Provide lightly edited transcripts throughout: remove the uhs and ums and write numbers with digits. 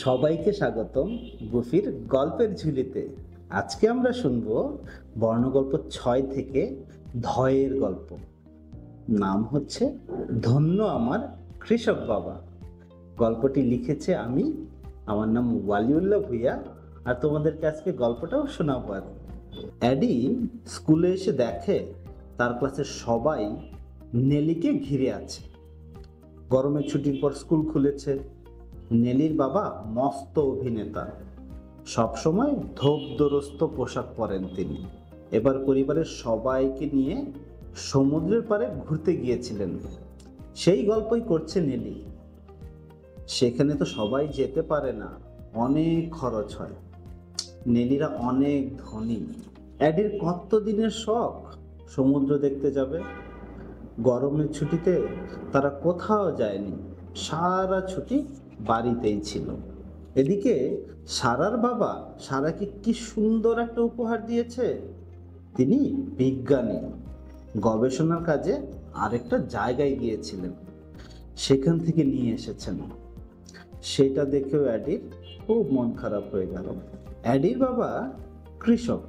সবাইকে স্বাগতম গুফির গল্পের ঝুলিতে। আজকে আমরা শুনব বর্ণগল্প 6 থেকে ধয়ের গল্প। নাম হচ্ছে ধন্য আমার কৃষক বাবা। গল্পটি লিখেছে আমার নাম ওয়ালিউল্লাহ ভুইয়া। আর তোমাদেরকে আজকে গল্পটাও শোনাবো। অ্যাডি স্কুলে এসে দেখে তার ক্লাসের সবাই নেলিকে ঘিরে আছে। গরমের ছুটির পর স্কুল খুলেছে। নেলির বাবা মস্ত অভিনেতা, সবসময় ধোপদরস্ত পোশাক পরেন তিনি। এবার পরিবারের সবাইকে নিয়ে সমুদ্রের পাড়ে ঘুরতে গিয়েছিলেন। সেই গল্পই করছে নেলি। সেখানে তো সবাই যেতে পারে না, অনেক খরচ হয়। নেলিরা অনেক ধনী। অ্যাডির কত দিনের শখ সমুদ্র দেখতে যাবে। গরমের ছুটিতে তারা কোথাও যায়নি, সারা ছুটি বাড়িতেই ছিল। এদিকে সারার বাবা সারাকে কি সুন্দর একটা উপহার দিয়েছে। তিনি বিজ্ঞানী, গবেষণার কাজে আরেকটা জায়গায় গিয়েছিলেন, সেখান থেকে নিয়ে এসেছেন। সেটা দেখেও অ্যাডির খুব মন খারাপ হয়ে গেল। অ্যাডির বাবা কৃষক,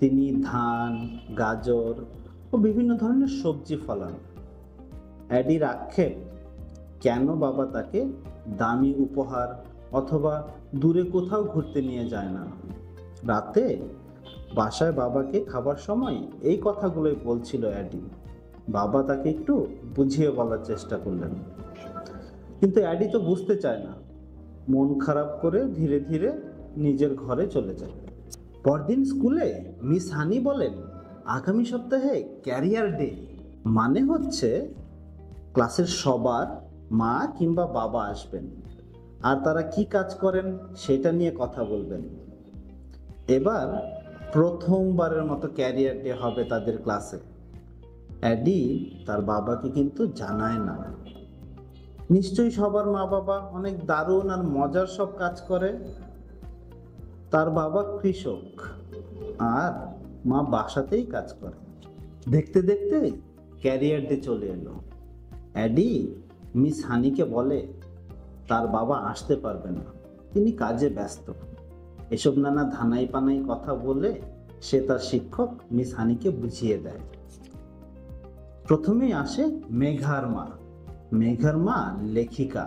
তিনি ধান, গাজর ও বিভিন্ন ধরনের সবজি ফলান। অ্যাডির আক্ষেপ, কেন বাবা তাকে দামি উপহার অথবা দূরে কোথাও ঘুরতে নিয়ে যায় না। রাতে বাসায় বাবাকে খাবার সময় এই কথাগুলোই বলছিল অ্যাডি। বাবা তাকে একটু বুঝিয়ে বলার চেষ্টা করলেন, কিন্তু অ্যাডি তো বুঝতে চায় না। মন খারাপ করে ধীরে ধীরে নিজের ঘরে চলে যায়। পরদিন স্কুলে মিস হানি বলেন, আগামী সপ্তাহে ক্যারিয়ার ডে, মানে হচ্ছে ক্লাসের সবার মা কিংবা বাবা আসবেন আর তারা কি কাজ করেন সেটা নিয়ে কথা বলবেন। এবার প্রথমবারের মতো ক্যারিয়ার ডে হবে তাদের ক্লাসে। অ্যাডি তার বাবাকে কিন্তু জানায় না। নিশ্চয়ই সবার মা বাবা অনেক দারুণ আর মজার সব কাজ করে। তার বাবা কৃষক আর মা বাসাতেই কাজ করে। দেখতে দেখতে ক্যারিয়ার ডে চলে এলো। অ্যাডি মিস হানিকে বলে তার বাবা আসতে পারবে না, তিনি কাজে ব্যস্ত। এসব নানা ধানাই পানাই কথা বলে সে তার শিক্ষক মিস হানিকে বুঝিয়ে দেয়। প্রথমেই আসে মেঘার মা। মেঘার মা লেখিকা,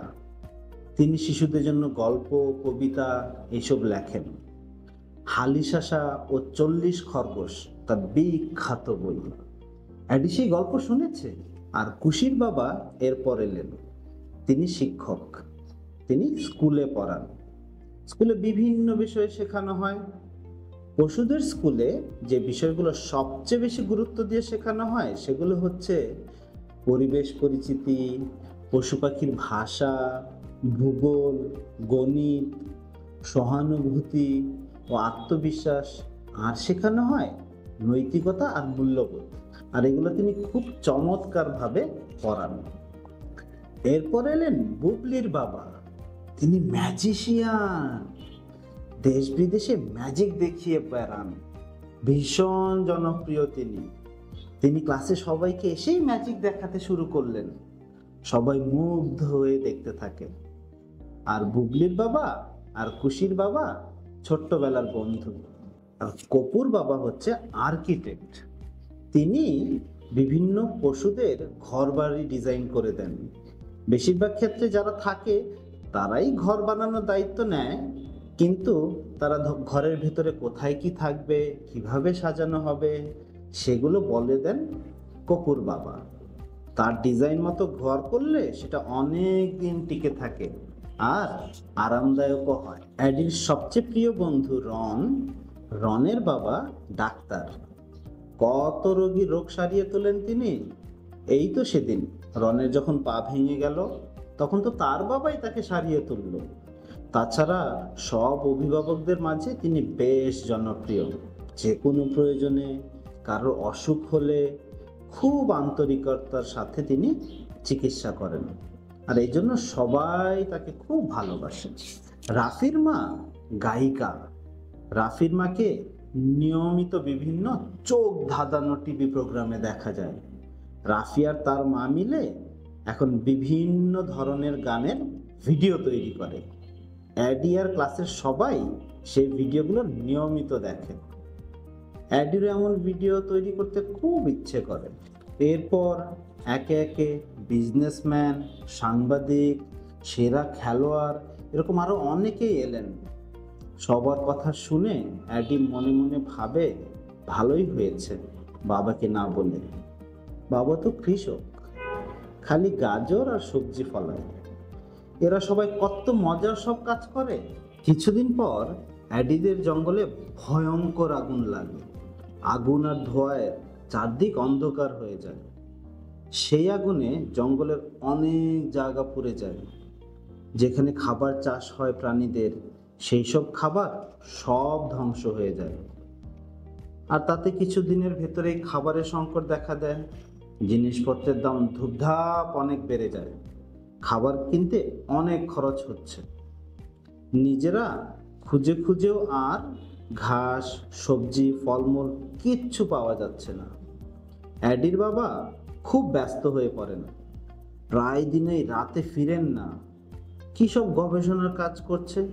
তিনি শিশুদের জন্য গল্প, কবিতা এসব লেখেন। হালিশাসা ও 40 খরগোশ তার বিখ্যাত বই। অ্যাডি সেই গল্প শুনেছে। আর খুশির বাবা এরপর এলেন। তিনি শিক্ষক, তিনি স্কুলে পড়ান। স্কুলে বিভিন্ন বিষয় শেখানো হয়। পশুদের স্কুলে যে বিষয়গুলো সবচেয়ে বেশি গুরুত্ব দিয়ে শেখানো হয় সেগুলো হচ্ছে পরিবেশ পরিচিতি, পশু পাখির ভাষা, ভূগোল, গণিত, সহানুভূতি ও আত্মবিশ্বাস। আর শেখানো হয় নৈতিকতা আর মূল্যবোধ। আর এগুলো তিনি খুব চমৎকারভাবে পড়ান। এরপর এলেন বুবলির বাবা। তিনি ম্যাজিশিয়ান, দেশ বিদেশে ম্যাজিক দেখিয়ে বেড়ান, ভীষণ জনপ্রিয় তিনি ক্লাসে সবাইকে এসেই ম্যাজিক দেখাতে শুরু করলেন। সবাই মুগ্ধ হয়ে দেখতে থাকে। আর বুবলির বাবা আর খুশির বাবা ছোট্টবেলার বন্ধু। আর কপুর বাবা হচ্ছে আর্কিটেক্ট, তিনি বিভিন্ন পশুদের ঘর বাড়ি ডিজাইন করে দেন। বেশিরভাগ ক্ষেত্রে যারা থাকে তারাই ঘর বানানোর দায়িত্ব নেয়, কিন্তু তারা ঘরের ভেতরে কোথায় কি থাকবে, কিভাবে সাজানো হবে সেগুলো বলে দেন কপুর বাবা। তার ডিজাইন মতো ঘর করলে সেটা অনেক দিন টিকে থাকে আর আরামদায়কও হয়। অ্যাডির সবচেয়ে প্রিয় বন্ধু রনের বাবা ডাক্তার, কত রোগীর রোগ সারিয়ে তোলেন তিনি। এই তো সেদিন রনের যখন পা ভেঙে গেল, তখন তো তার বাবাই তাকে সারিয়ে তুলল। তাছাড়া সব অভিভাবকদের মাঝে তিনি বেশ জনপ্রিয়। যে কোনো প্রয়োজনে, কারোর অসুখ হলে খুব আন্তরিকতার সাথে তিনি চিকিৎসা করেন। আর এই জন্য সবাই তাকে খুব ভালোবাসেন। রাফির মা গায়িকা। রাফির মাকে নিয়মিত বিভিন্ন চোখ ধাঁধানো টিভি প্রোগ্রামে দেখা যায়। রাফি আর তার মা মিলে এখন বিভিন্ন ধরনের গানের ভিডিও তৈরি করে। অ্যাডি আর ক্লাসের সবাই সেই ভিডিওগুলো নিয়মিত দেখে। অ্যাডির এমন ভিডিও তৈরি করতে খুব ইচ্ছে করে। এরপর একে একে বিজনেসম্যান, সাংবাদিক, সেরা খেলোয়াড় এরকম আরও অনেকেই এলেন। সবার কথা শুনে অ্যাডি মনে মনে ভাবে, ভালোই হয়েছে বাবাকে না বলে। বাবা তো কৃষক, খালি গাজর আর সবজি ফলায়। এরা সবাই কত মজার সব কাজ করে। কিছুদিন পর অ্যাডিদের জঙ্গলে ভয়ঙ্কর আগুন লাগে। আগুন আর ধোঁয়ায় চারদিক অন্ধকার হয়ে যায়। সেই আগুনে জঙ্গলের অনেক জায়গা পুড়ে যায়। যেখানে খাবার চাষ হয় প্রাণীদের, সেই সব খাবার সব ধ্বংস হয়ে যায়। আর তাতে কিছুদিনের ভেতরেই খাবারের সংকট দেখা দেয়। জিনিসপত্রের দাম ধুপধাপ অনেক বেড়ে যায়। খাবার কিনতে অনেক খরচ হচ্ছে। নিজেরা খুঁজে খুঁজেও আর ঘাস, সবজি, ফলমূল কিচ্ছু পাওয়া যাচ্ছে না। অ্যাডির বাবা খুব ব্যস্ত হয়ে পড়েন। প্রায় দিনেই রাতে ফিরেন না। কি সব গবেষণার কাজ করছে।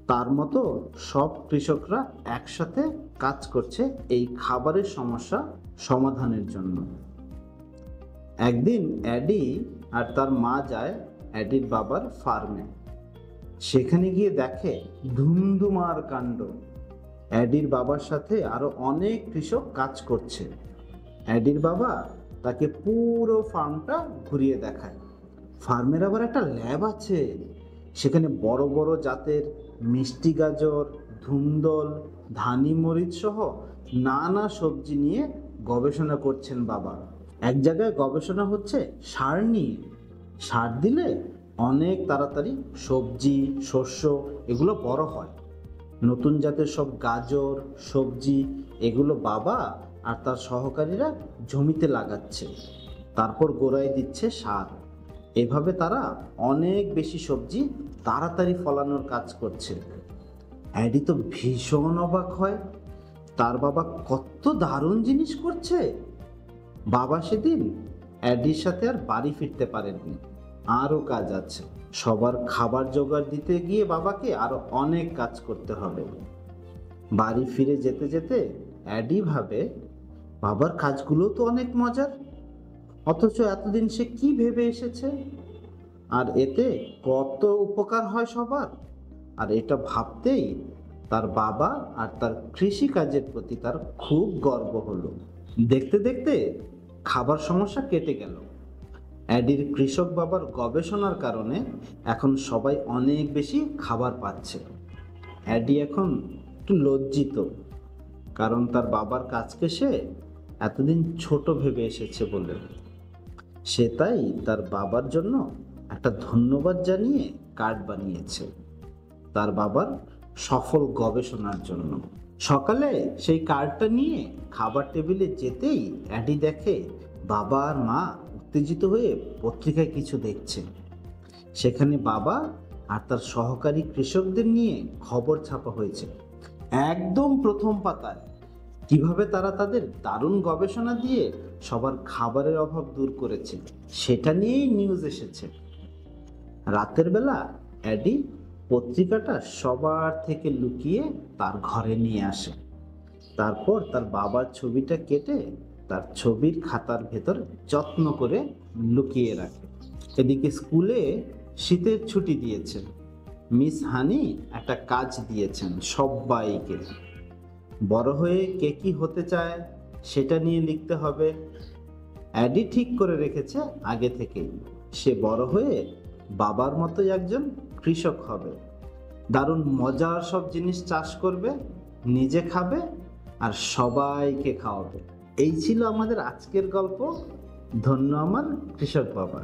তার মতো সব কৃষকরা একসাথে কাজ করছে এই খাবারের সমস্যা সমাধানের জন্য। একদিন অ্যাডি আর তার মা যায় অ্যাডির বাবার ফার্মে। সেখানে গিয়ে দেখে ধুমধুমার কাণ্ড। অ্যাডির বাবার সাথে আরো অনেক কৃষক কাজ করছে। অ্যাডির বাবা তাকে পুরো ফার্মটা ঘুরিয়ে দেখায়। ফার্মের আবার একটা ল্যাব আছে। সেখানে বড় বড় জাতের মিষ্টি গাজর, ধুন্দল, ধানি মরিচ সহ নানা সবজি নিয়ে গবেষণা করছেন বাবা। এক জায়গায় গবেষণা হচ্ছে সার নিয়ে। সার দিলে অনেক তাড়াতাড়ি সবজি, শস্য এগুলো বড় হয়। নতুন জাতের সব গাজর, সবজি এগুলো বাবা আর তার সহকারীরা জমিতে লাগাচ্ছে। তারপর গোড়ায় দিচ্ছে সার। এভাবে তারা অনেক বেশি সবজি তাড়াতাড়ি ফলানোর কাজ করছে। অ্যাডি তো ভীষণ অবাক হয়। তার বাবা কত দারুণ জিনিস করছে। বাবা সেদিন অ্যাডির সাথে আর বাড়ি ফিরতে পারেননি। আরও কাজ আছে। সবার খাবার জোগাড় দিতে গিয়ে বাবাকে আরো অনেক কাজ করতে হবে। বাড়ি ফিরে যেতে যেতে অ্যাডি ভাবে, বাবার কাজগুলো তো অনেক মজার, অথচ এতদিন সে কি ভেবে এসেছে, আর এতে কত উপকার হয় সবার। আর এটা ভাবতেই তার বাবা আর তার কৃষি কাজের প্রতি তার খুব গর্ব হলো। দেখতে দেখতে খাবার সমস্যা কেটে গেল। অ্যাডির কৃষক বাবার গবেষণার কারণে এখন সবাই অনেক বেশি খাবার পাচ্ছে। অ্যাডি এখন একটু লজ্জিত, কারণ তার বাবার কাজকে সে এতদিন ছোট ভেবে এসেছে বলে। সে তাই তার বাবার জন্য একটা ধন্যবাদ জানিয়ে কার্ড বানিয়েছে তার বাবার সফল গবেষণার জন্য। সকালে সেই কার্ডটা নিয়ে খাবার টেবিলে যেতেই অ্যাডি দেখে বাবা আর মা উত্তেজিত হয়ে পত্রিকায় কিছু দেখছে। সেখানে বাবা আর তার সহকারী কৃষকদের নিয়ে খবর ছাপা হয়েছে একদম প্রথম পাতায়। কিভাবে তারা তাদের দারুণ গবেষণা দিয়ে সবার খাবারের অভাব দূর করেছে সেটা নিয়েই নিউজ এসেছে। রাতের বেলা অ্যাডি পত্রিকাটা সবার থেকে লুকিয়ে তার ঘরে নিয়ে আসে। তারপর তার বাবার ছবিটা কেটে তার ছবির খাতার ভেতর যত্ন করে লুকিয়ে রাখে। এদিকে স্কুলে শীতের ছুটি দিয়েছেন। মিস হানি একটা কাজ দিয়েছেন সবাইকে। বড় হয়ে কে কি হতে চায় সেটা নিয়ে লিখতে হবে। অ্যাডি ঠিক করে রেখেছে আগে থেকেই, সে বড় হয়ে বাবার মতোই একজন কৃষক হবে। দারুণ মজার সব জিনিস চাষ করবে, নিজে খাবে আর সবাইকে খাওয়াবে। এই ছিল আমাদের আজকের গল্প, ধন্য আমার কৃষক বাবা।